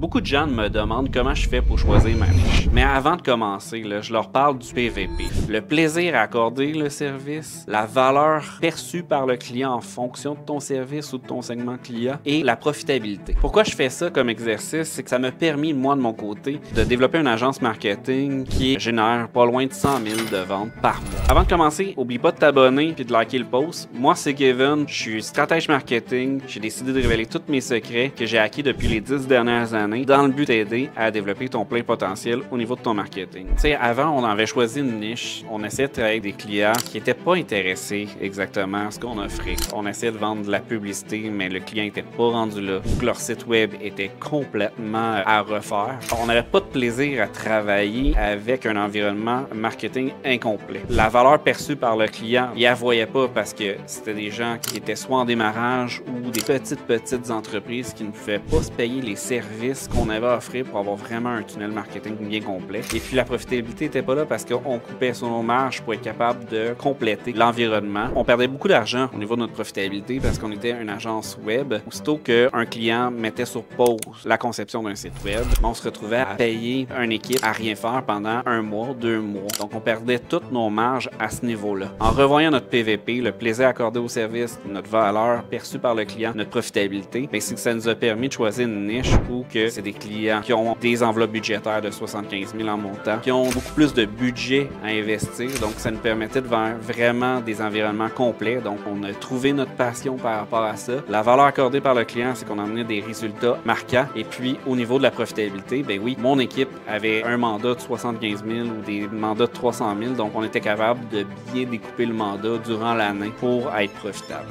Beaucoup de gens me demandent comment je fais pour choisir ma niche. Mais avant de commencer, là, je leur parle du PVP. Le plaisir à accorder le service, la valeur perçue par le client en fonction de ton service ou de ton segment client et la profitabilité. Pourquoi je fais ça comme exercice? C'est que ça m'a permis, moi, de mon côté, de développer une agence marketing qui génère pas loin de 100 000 de ventes par mois. Avant de commencer, oublie pas de t'abonner et de liker le post. Moi, c'est Kevin, je suis stratège marketing. J'ai décidé de révéler tous mes secrets que j'ai acquis depuis les 10 dernières années dans le but d'aider à développer ton plein potentiel au niveau de ton marketing. Tu sais, avant, on avait choisi une niche. On essayait de travailler avec des clients qui n'étaient pas intéressés exactement à ce qu'on offrait. On essayait de vendre de la publicité, mais le client n'était pas rendu là. Leur site web était complètement à refaire. On n'avait pas de plaisir à travailler avec un environnement marketing incomplet. La valeur perçue par le client, il la voyait pas parce que c'était des gens qui étaient soit en démarrage ou des petites entreprises qui ne pouvaient pas se payer les services qu'on avait à offrir pour avoir vraiment un tunnel marketing bien complet. Et puis la profitabilité n'était pas là parce qu'on coupait sur nos marges pour être capable de compléter l'environnement. On perdait beaucoup d'argent au niveau de notre profitabilité parce qu'on était une agence web. Aussitôt qu'un client mettait sur pause la conception d'un site web, on se retrouvait à payer une équipe à rien faire pendant 1 mois, 2 mois. Donc on perdait toutes nos marges à ce niveau-là. En revoyant notre PVP, le plaisir accordé au service, notre valeur perçue par le client, notre profitabilité, c'est que ça nous a permis de choisir une niche où que c'est des clients qui ont des enveloppes budgétaires de 75 000 en montant, qui ont beaucoup plus de budget à investir. Donc ça nous permettait de faire vraiment des environnements complets. Donc on a trouvé notre passion par rapport à ça. La valeur accordée par le client, c'est qu'on a amené des résultats marquants. Et puis au niveau de la profitabilité, ben oui, mon équipe avait un mandat de 75 000 ou des mandats de 300 000. Donc on était capable de bien découper le mandat durant l'année pour être profitable.